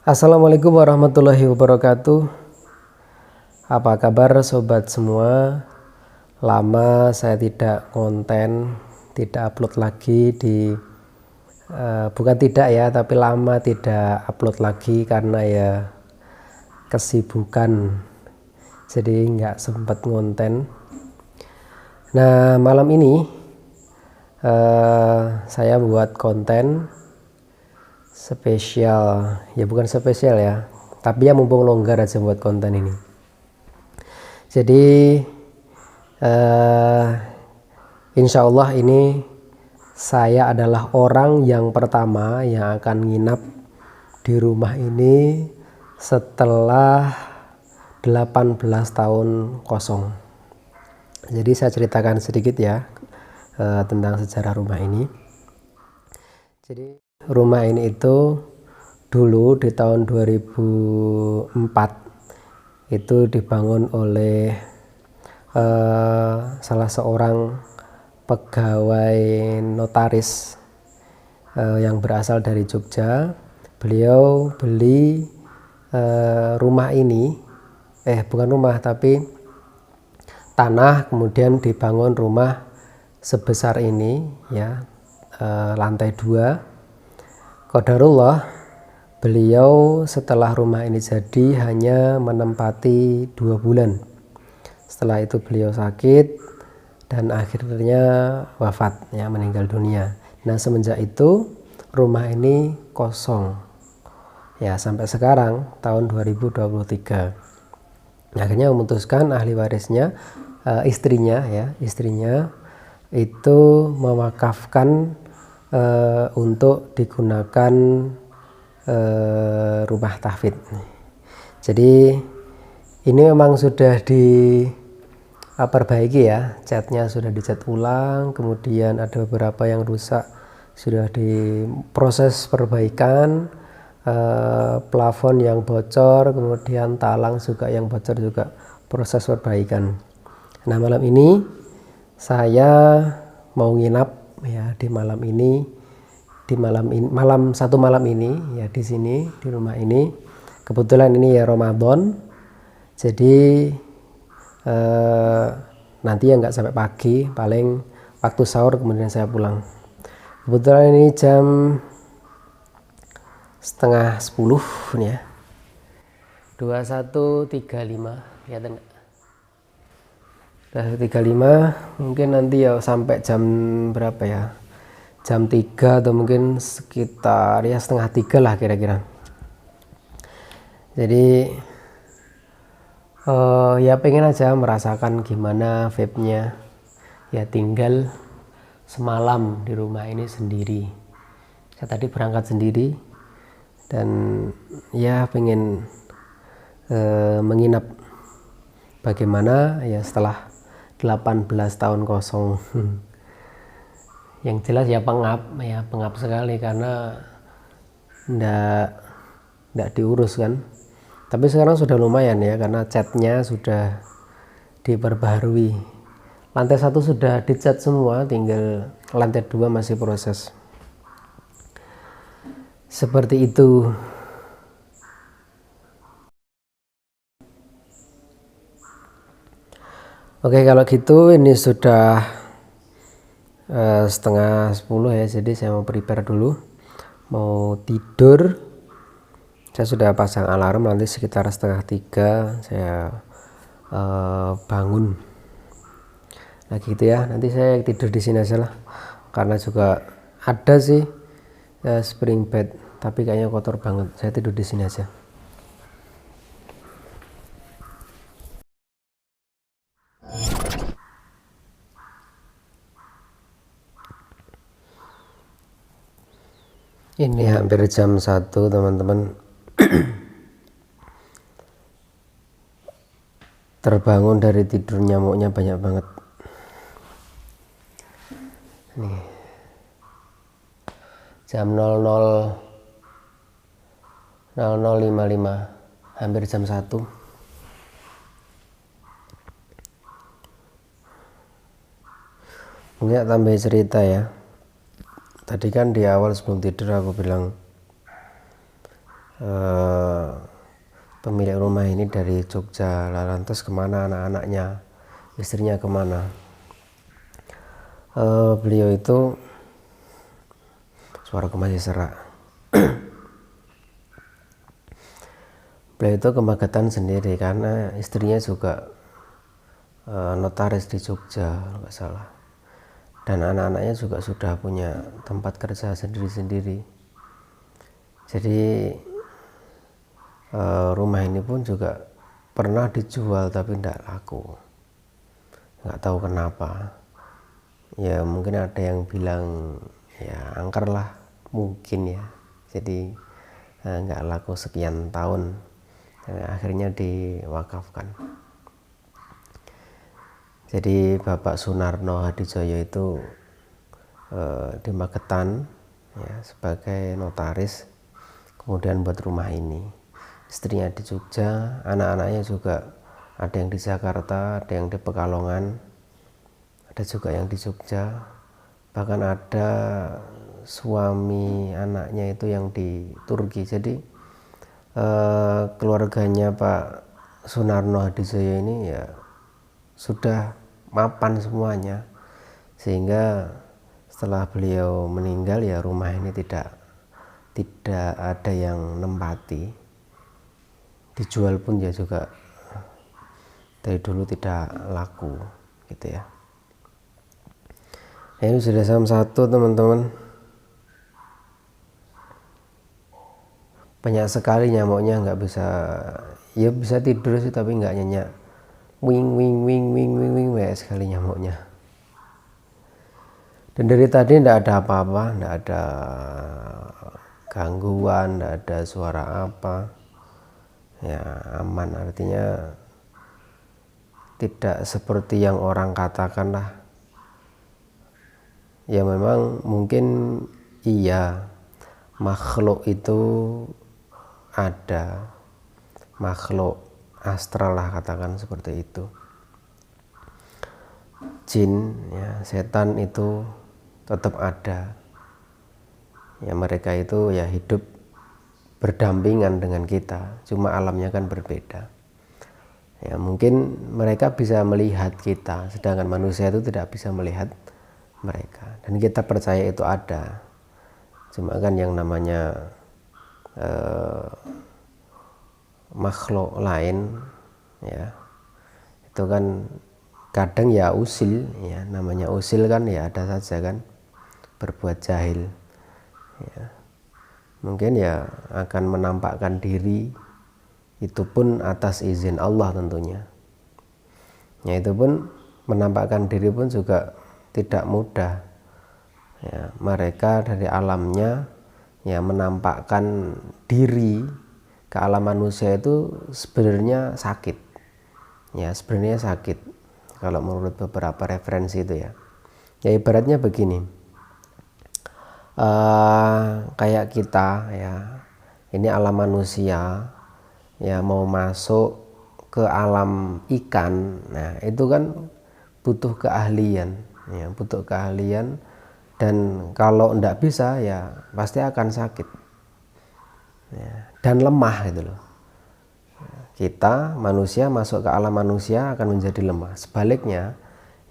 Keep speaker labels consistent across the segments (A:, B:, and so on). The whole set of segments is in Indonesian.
A: Assalamualaikum warahmatullahi wabarakatuh. Apa kabar sobat semua? Lama saya tidak konten, tidak upload lagi bukan tidak ya, tapi lama tidak upload lagi karena ya kesibukan. Jadi nggak sempat ngonten. Nah, malam ini saya buat konten spesial, ya bukan spesial ya, tapi ya mumpung longgar aja buat konten ini. Jadi insya Allah ini saya adalah orang yang pertama yang akan nginap di rumah ini setelah 18 tahun kosong. Jadi saya ceritakan sedikit ya tentang sejarah rumah ini. Jadi rumah ini itu dulu di tahun 2004 itu dibangun oleh salah seorang pegawai notaris yang berasal dari Jogja. Beliau beli rumah ini, bukan rumah tapi tanah, kemudian dibangun rumah sebesar ini ya, lantai 2. Qadarullah, beliau setelah rumah ini jadi hanya menempati 2 bulan. Setelah itu beliau sakit dan akhirnya wafat ya, meninggal dunia. Nah, semenjak itu rumah ini kosong ya sampai sekarang tahun 2023. Akhirnya memutuskan ahli warisnya, istrinya itu mewakafkan untuk digunakan rumah tahfidz. Jadi ini memang sudah diperbaiki ya, catnya sudah dicat ulang, kemudian ada beberapa yang rusak sudah diproses perbaikan, plafon yang bocor, kemudian talang juga yang bocor juga proses perbaikan. Nah, malam ini saya mau nginap ya di malam ini, satu malam ini ya di sini di rumah ini. Kebetulan ini ya Ramadan, jadi nanti ya nggak sampai pagi, paling waktu sahur kemudian saya pulang. Kebetulan ini jam setengah 10 nih ya, 21.35 ya, 21.35. Mungkin nanti ya sampai jam berapa ya, jam 3 atau mungkin sekitar ya setengah 3 lah kira-kira. Jadi ya pengen aja merasakan gimana vibe-nya ya tinggal semalam di rumah ini sendiri. Saya tadi berangkat sendiri dan ya pengen menginap bagaimana ya setelah 18 tahun kosong. Yang jelas ya pengap sekali karena ndak diurus kan. Tapi sekarang sudah lumayan ya karena catnya sudah diperbaharui. Lantai 1 sudah dicat semua, tinggal lantai 2 masih proses. Seperti itu. Oke, kalau gitu ini sudah setengah 10 ya, jadi saya mau prepare dulu, mau tidur. Saya sudah pasang alarm, nanti sekitar setengah 3 saya bangun. Nah gitu ya, nanti saya tidur di sini aja lah, karena juga ada sih spring bed, tapi kayaknya kotor banget. Saya tidur di sini aja. Ini hampir jam 1 teman-teman. Terbangun dari tidur, nyamuknya banyak banget. Nih. Jam 00.55, hampir jam 1. Enggak, tambah cerita ya. Tadi kan di awal sebelum tidur aku bilang pemilik rumah ini dari Jogja, lantas kemana anak-anaknya, istrinya kemana. Beliau itu, suaraku masih serak. Beliau itu ke Magetan sendiri karena istrinya juga notaris di Jogja kalau nggak salah, dan anak-anaknya juga sudah punya tempat kerja sendiri-sendiri. Jadi rumah ini pun juga pernah dijual tapi tidak laku, nggak tahu kenapa. Ya mungkin ada yang bilang ya angker lah mungkin ya, jadi nggak laku sekian tahun, akhirnya diwakafkan. Jadi Bapak Sunarno Hadijoyo itu di Magetan ya, sebagai notaris, kemudian buat rumah ini. Istrinya di Jogja, anak-anaknya juga ada yang di Jakarta, ada yang di Pekalongan, ada juga yang di Jogja, bahkan ada suami anaknya itu yang di Turki. Jadi keluarganya Pak Sunarno Hadijoyo ini ya sudah mapan semuanya, sehingga setelah beliau meninggal ya rumah ini tidak ada yang nempati. Dijual pun ya juga dari dulu tidak laku gitu ya. Ini sudah jam 1 teman-teman. Banyak sekali nyamuknya, nggak bisa, ya bisa tidur sih tapi nggak nyenyak. Wing wing wing wing wing wing, banyak sekali nyamuknya. Dan dari tadi tidak ada apa-apa, tidak ada gangguan, tidak ada suara apa, ya aman. Artinya tidak seperti yang orang katakan lah. Ya memang mungkin iya, makhluk itu ada, makhluk astral lah katakan seperti itu. Jin ya, setan itu tetap ada. Ya mereka itu ya hidup berdampingan dengan kita, cuma alamnya kan berbeda. Ya mungkin mereka bisa melihat kita, sedangkan manusia itu tidak bisa melihat mereka. Dan kita percaya itu ada. Cuma kan yang namanya makhluk lain ya, itu kan kadang ya usil ya, namanya usil kan ya ada saja kan berbuat jahil ya. Mungkin ya akan menampakkan diri, itu pun atas izin Allah tentunya ya. Itu pun menampakkan diri pun juga tidak mudah ya. Mereka dari alamnya ya menampakkan diri ke alam manusia itu sebenarnya sakit ya, sebenarnya sakit kalau menurut beberapa referensi itu ya. Ya ibaratnya begini, kayak kita ya, ini alam manusia ya, mau masuk ke alam ikan, nah itu kan butuh keahlian ya, butuh keahlian. Dan kalau enggak bisa ya pasti akan sakit ya, dan lemah gitu loh. Kita manusia masuk ke alam manusia akan menjadi lemah. Sebaliknya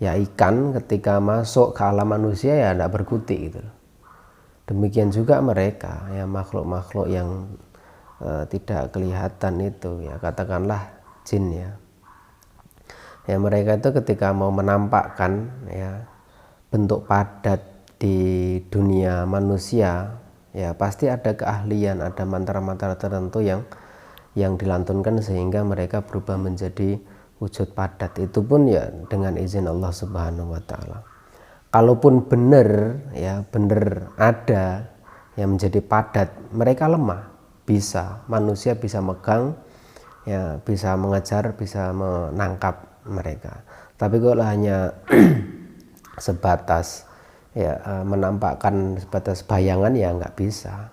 A: ya ikan ketika masuk ke alam manusia ya enggak berkutik gitu loh. Demikian juga mereka ya, makhluk-makhluk yang tidak kelihatan itu ya, katakanlah jin ya. Ya mereka itu ketika mau menampakkan ya bentuk padat di dunia manusia ya pasti ada keahlian, ada mantra-mantra tertentu yang dilantunkan sehingga mereka berubah menjadi wujud padat. Itu pun ya dengan izin Allah Subhanahu wa taala. Kalaupun benar ya, benar ada yang menjadi padat, mereka lemah. Bisa, manusia bisa megang ya, bisa mengejar, bisa menangkap mereka. Tapi kalau hanya sebatas ya menampakkan sebatas bayangan ya nggak bisa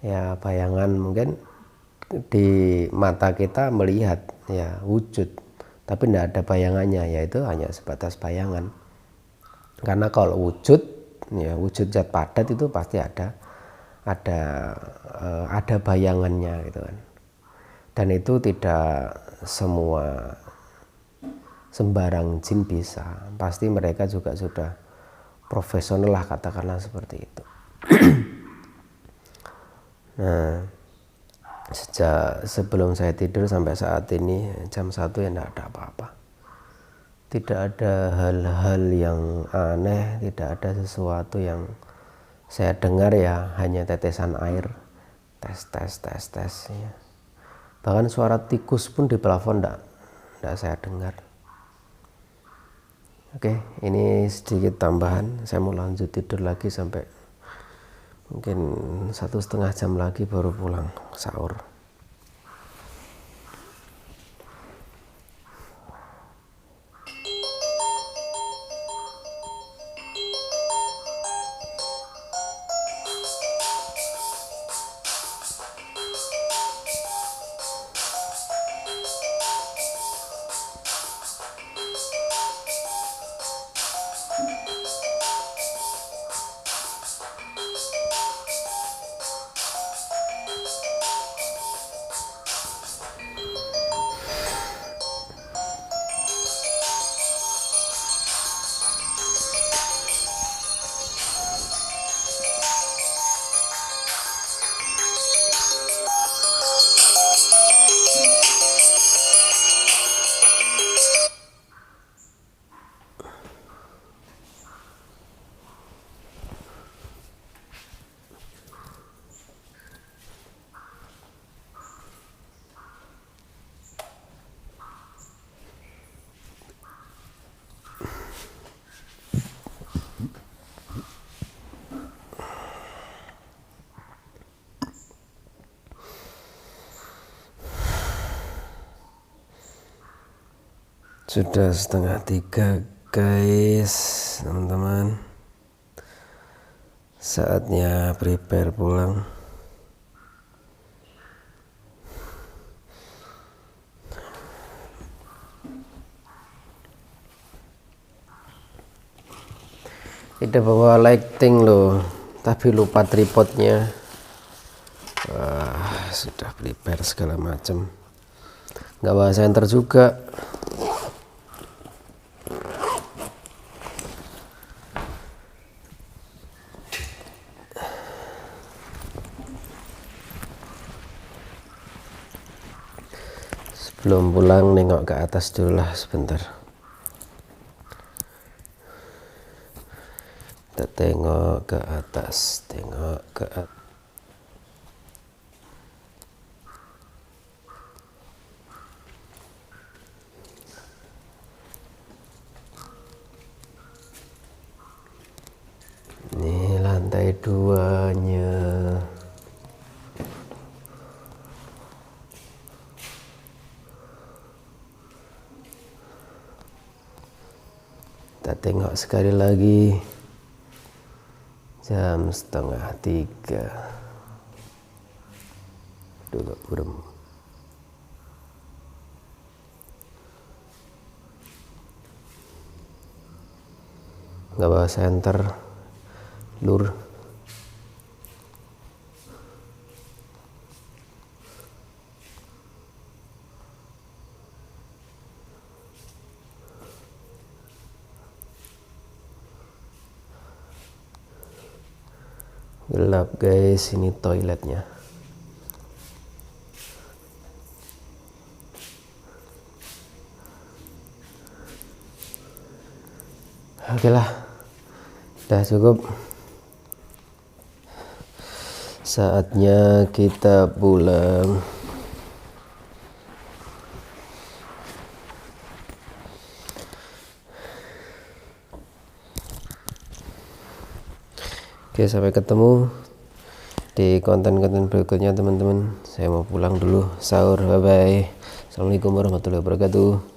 A: ya. Bayangan mungkin di mata kita melihat ya wujud, tapi tidak ada bayangannya, yaitu hanya sebatas bayangan. Karena kalau wujud ya, wujud zat padat itu pasti ada bayangannya gitu kan. Dan itu tidak semua sembarang jin bisa, pasti mereka juga sudah profesional lah, katakanlah seperti itu. Nah, sejak sebelum saya tidur sampai saat ini jam 1 ya tidak ada apa-apa, tidak ada hal-hal yang aneh, tidak ada sesuatu yang saya dengar, ya hanya tetesan air, tes ya. Bahkan suara tikus pun di plafon tidak saya dengar. Oke, ini sedikit tambahan. Saya mau lanjut tidur lagi sampai mungkin 1,5 jam lagi baru pulang sahur. Sudah 2:30 guys, teman-teman. Saatnya prepare pulang. Tidak bawa lighting loh, tapi lupa tripodnya. Wah, sudah prepare segala macam. Nggak bawa senter juga. Sebelum pulang nengok ke atas dulu lah sebentar. Kita tengok ke atas, tengok ke atas. Ini lantai 2-nya. Kita tengok sekali lagi. Jam 2:30. Dulu burem. Nggak bawa senter, lur. Gelap guys, ini toiletnya. Oke lah, udah cukup. Saatnya kita pulang. Oke, sampai ketemu di konten-konten berikutnya teman-teman. Saya mau pulang dulu, sahur. Bye bye. Assalamualaikum warahmatullahi wabarakatuh.